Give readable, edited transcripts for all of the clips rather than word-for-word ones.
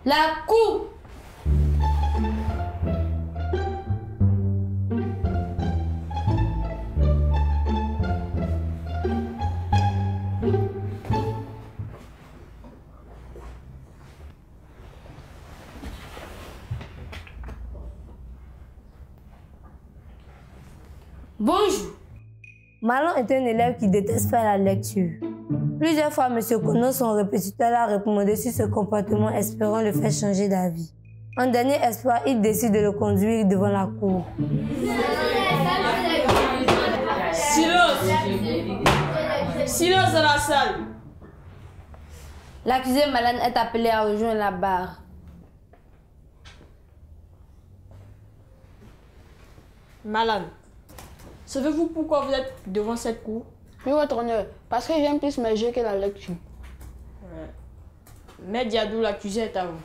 La cour. Bonjour. Marlon est un élève qui déteste faire la lecture. Plusieurs fois, M. Kono, son répétiteur, a recommandé sur ce comportement, espérant le faire changer d'avis. En dernier espoir, il décide de le conduire devant la cour. Silence! Silence dans la salle! L'accusé Malan est appelé à rejoindre la barre. Malan, savez-vous pourquoi vous êtes devant cette cour? Oui, votre honneur, parce que j'aime plus mes jeux que la lecture. Maître Diadou, l'accusé est à vous.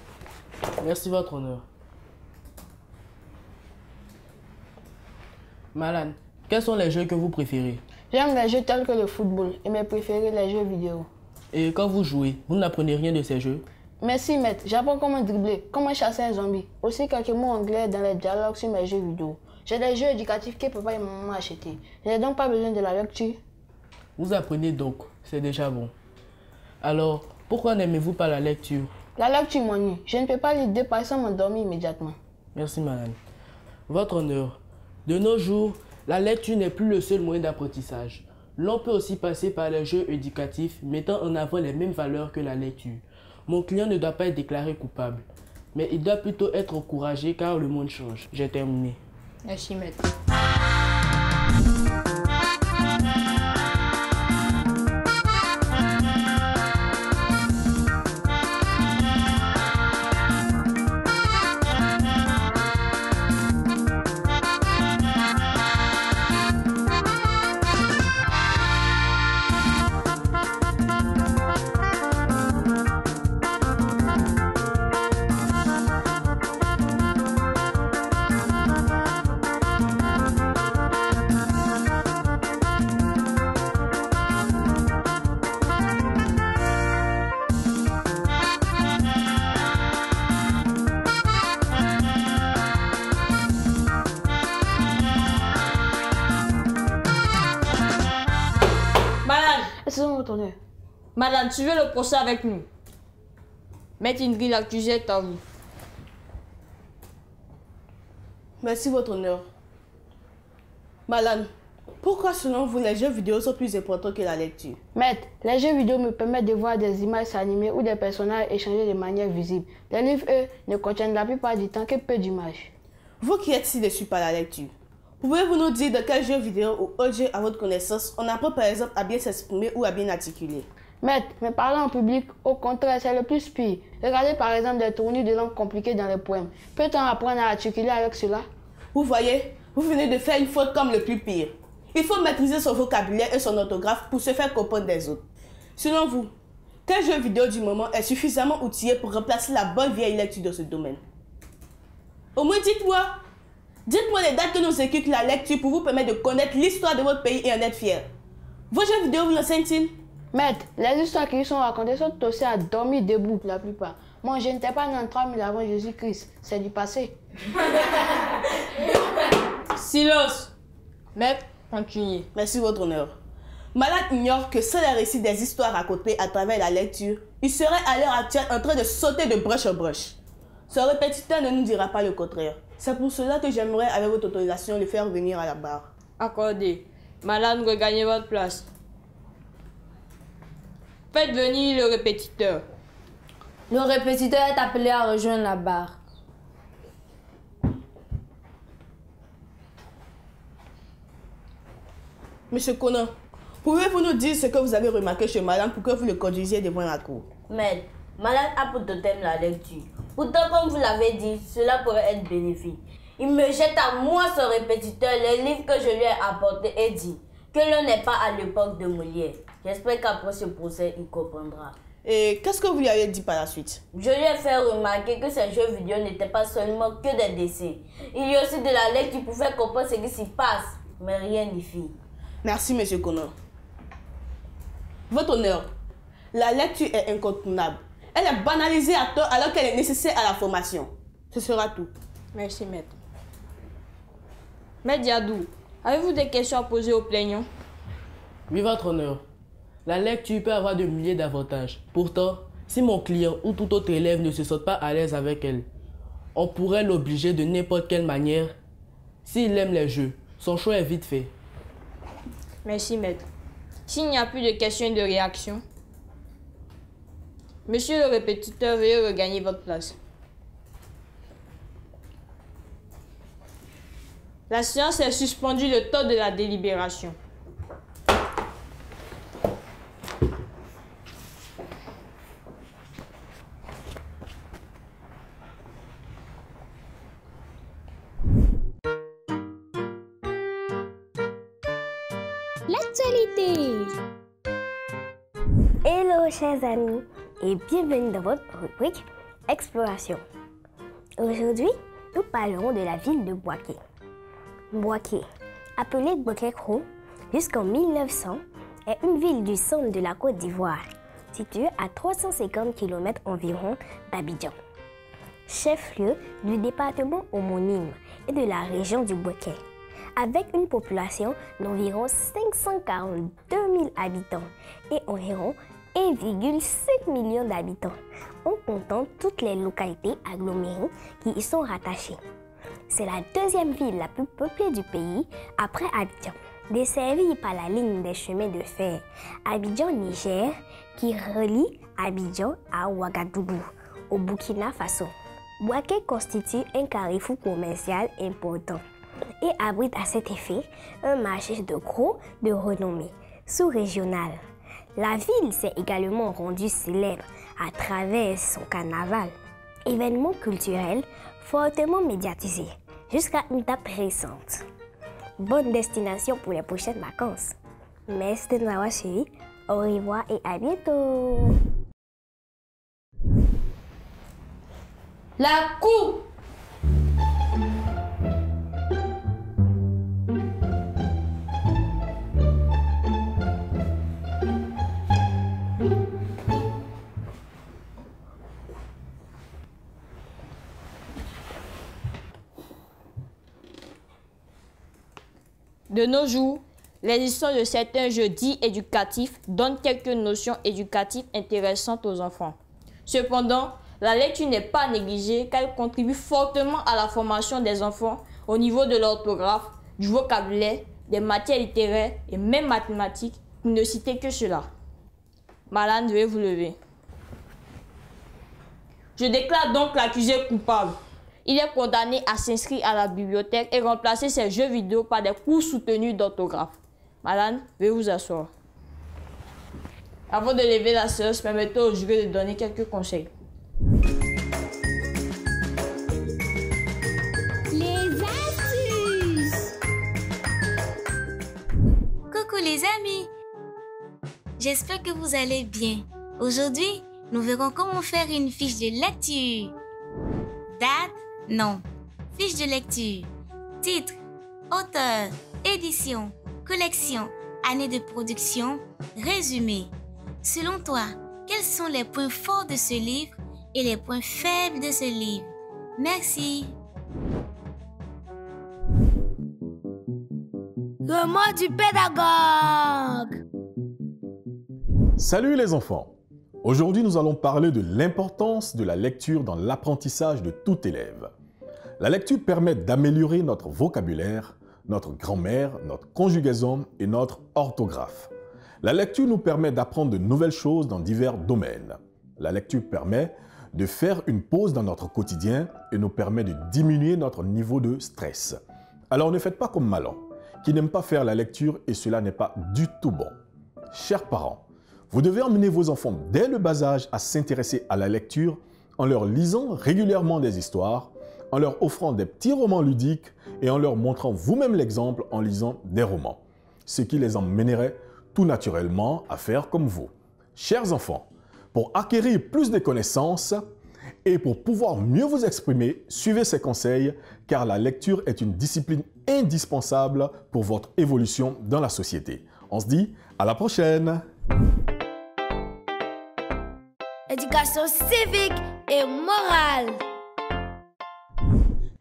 Merci, votre honneur. Malan, quels sont les jeux que vous préférez? J'aime les jeux tels que le football et mes préférés les jeux vidéo. Et quand vous jouez, vous n'apprenez rien de ces jeux? Merci, maître. J'apprends comment dribbler, comment chasser un zombie. Aussi quelques mots anglais dans les dialogues sur mes jeux vidéo. J'ai des jeux éducatifs que papa et maman m'ont achetés. Je n'ai donc pas besoin de la lecture. Vous apprenez donc, c'est déjà bon. Alors, pourquoi n'aimez-vous pas la lecture? La lecture m'ennuie. Je ne peux pas lire 2 pages sans m'endormir immédiatement. Merci, madame. Votre honneur, de nos jours, la lecture n'est plus le seul moyen d'apprentissage. L'on peut aussi passer par les jeux éducatifs mettant en avant les mêmes valeurs que la lecture. Mon client ne doit pas être déclaré coupable, mais il doit plutôt être encouragé car le monde change. J'ai terminé. Merci, maître. Excusez-moi, votre honneur. Madame, suivez le procès avec nous. Maître Ingrid, l'accusé est à vous. Merci, votre honneur. Malan, pourquoi selon vous les jeux vidéo sont plus importants que la lecture? Maître, les jeux vidéo me permettent de voir des images animées ou des personnages échanger de manière visible. Les livres, eux, ne contiennent la plupart du temps que peu d'images. Vous qui êtes si déçus par la lecture, pouvez-vous nous dire de quel jeu vidéo ou autre jeu à votre connaissance on apprend par exemple à bien s'exprimer ou à bien articuler? Maître, mais parler en public, au contraire, c'est le plus pire. Regardez par exemple des tournures de langue compliquées dans les poèmes. Peut-on apprendre à articuler avec cela? Vous voyez, vous venez de faire une faute comme le plus pire. Il faut maîtriser son vocabulaire et son orthographe pour se faire comprendre des autres. Selon vous, quel jeu vidéo du moment est suffisamment outillé pour remplacer la bonne vieille lecture de ce domaine? Au moins dites-moi les dates que nous écrivons la lecture pour vous permettre de connaître l'histoire de votre pays et en être fier. Vos jeux vidéo vous l'enseignent-ils? Maître, les histoires qui y sont racontées sont aussi à dormir debout la plupart. Moi, je n'étais pas né en 3000 avant Jésus-Christ. C'est du passé. Silence. Maître, continuez. Merci, votre honneur. Malan ignore que sans les récits des histoires racontées à travers la lecture, il serait à l'heure actuelle en train de sauter de broche en broche. Ce répétiteur ne nous dira pas le contraire. C'est pour cela que j'aimerais, avec votre autorisation, le faire venir à la barre. Accordé. Madame, regagnez votre place. Faites venir le répétiteur. Le répétiteur est appelé à rejoindre la barre. Monsieur Conan, pouvez-vous nous dire ce que vous avez remarqué chez madame pour que vous le conduisiez devant la cour? Maître, Malade a pour totem la lecture. Pourtant, comme vous l'avez dit, cela pourrait être bénéfique. Il me jette à moi son répétiteur, les livres que je lui ai apportés et dit que l'on n'est pas à l'époque de Molière. J'espère qu'après ce procès, il comprendra. Et qu'est-ce que vous lui avez dit par la suite? Je lui ai fait remarquer que ces jeux vidéo n'étaient pas seulement que des dessins. Il y a aussi de la lecture pour faire comprendre ce qui s'y passe, mais rien n'y fit. Merci, monsieur Conan. Votre honneur, la lecture est incontournable. Elle est banalisée à tort alors qu'elle est nécessaire à la formation. Ce sera tout. Merci, maître. Maître Diadou, avez-vous des questions à poser aux plaignants? Oui, votre honneur. La lecture peut avoir de milliers d'avantages. Pourtant, si mon client ou tout autre élève ne se sent pas à l'aise avec elle, on pourrait l'obliger de n'importe quelle manière. S'il aime les jeux, son choix est vite fait. Merci, maître. S'il n'y a plus de questions et de réactions, monsieur le répétiteur, veuillez regagner votre place. La séance est suspendue le temps de la délibération. L'actualité. Hello chers amis et bienvenue dans votre rubrique Exploration. Aujourd'hui, nous parlerons de la ville de Bouaké. Bouaké, appelée Bouaké-Kro jusqu'en 1900, est une ville du centre de la Côte d'Ivoire, située à 350 km environ d'Abidjan. Chef-lieu du département homonyme et de la région du Bouaké, avec une population d'environ 542 000 habitants et environ 1,5 million d'habitants, en comptant toutes les localités agglomérées qui y sont rattachées. C'est la deuxième ville la plus peuplée du pays après Abidjan, desservie par la ligne des chemins de fer Abidjan-Niger qui relie Abidjan à Ouagadougou, au Burkina Faso. Bouaké constitue un carrefour commercial important et abrite à cet effet un marché de gros de renommée sous-régionale. La ville s'est également rendue célèbre à travers son carnaval, événement culturel fortement médiatisé jusqu'à une date récente. Bonne destination pour les prochaines vacances. Merci de nous avoir suivis. Au revoir et à bientôt. La cour. De nos jours, l'existence de certains jeux dits éducatifs donne quelques notions éducatives intéressantes aux enfants. Cependant, la lecture n'est pas négligée car elle contribue fortement à la formation des enfants au niveau de l'orthographe, du vocabulaire, des matières littéraires et même mathématiques, pour ne citer que cela. Malane, veuillez vous lever. Je déclare donc l'accusé coupable. Il est condamné à s'inscrire à la bibliothèque et remplacer ses jeux vidéo par des cours soutenus d'orthographe. Malane, veuillez vous asseoir. Avant de lever la séance, permettez au jury de donner quelques conseils. Les astuces. Coucou les amis. J'espère que vous allez bien. Aujourd'hui, nous verrons comment faire une fiche de lecture. Date, nom. Fiche de lecture. Titre, auteur, édition, collection, année de production, résumé. Selon toi, quels sont les points forts de ce livre et les points faibles de ce livre? Merci. Le mot du pédagogue. Salut les enfants! Aujourd'hui, nous allons parler de l'importance de la lecture dans l'apprentissage de tout élève. La lecture permet d'améliorer notre vocabulaire, notre grammaire, notre conjugaison et notre orthographe. La lecture nous permet d'apprendre de nouvelles choses dans divers domaines. La lecture permet de faire une pause dans notre quotidien et nous permet de diminuer notre niveau de stress. Alors ne faites pas comme Malan, qui n'aime pas faire la lecture et cela n'est pas du tout bon. Chers parents, vous devez emmener vos enfants dès le bas âge à s'intéresser à la lecture en leur lisant régulièrement des histoires, en leur offrant des petits romans ludiques et en leur montrant vous-même l'exemple en lisant des romans, ce qui les emmènerait tout naturellement à faire comme vous. Chers enfants, pour acquérir plus de connaissances et pour pouvoir mieux vous exprimer, suivez ces conseils car la lecture est une discipline indispensable pour votre évolution dans la société. On se dit à la prochaine! éducation civique et morale.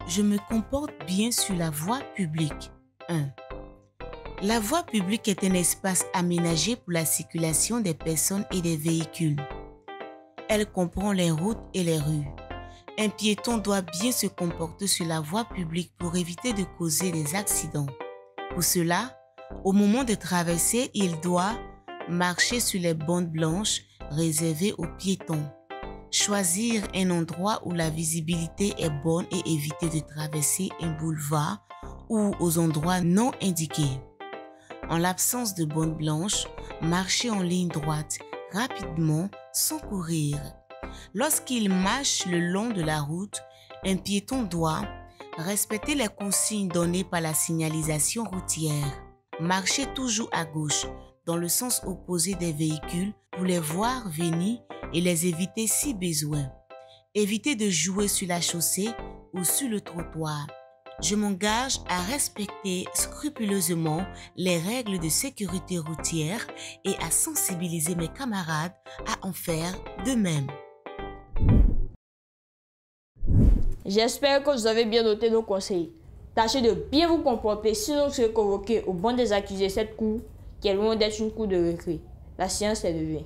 Je me comporte bien sur la voie publique. 1. La voie publique est un espace aménagé pour la circulation des personnes et des véhicules. Elle comprend les routes et les rues. Un piéton doit bien se comporter sur la voie publique pour éviter de causer des accidents. Pour cela, au moment de traverser, il doit marcher sur les bandes blanches réservées aux piétons, choisir un endroit où la visibilité est bonne et éviter de traverser un boulevard ou aux endroits non indiqués. En l'absence de bandes blanches, marcher en ligne droite rapidement sans courir. Lorsqu'il marche le long de la route, un piéton doit respecter les consignes données par la signalisation routière. Marcher toujours à gauche, dans le sens opposé des véhicules pour les voir venir et les éviter si besoin. Éviter de jouer sur la chaussée ou sur le trottoir. Je m'engage à respecter scrupuleusement les règles de sécurité routière et à sensibiliser mes camarades à en faire de même. J'espère que vous avez bien noté nos conseils. Tâchez de bien vous comporter, sinon vous serez convoqué au banc des accusés cette cour, qui est loin d'être une cour de récré. La séance est levée.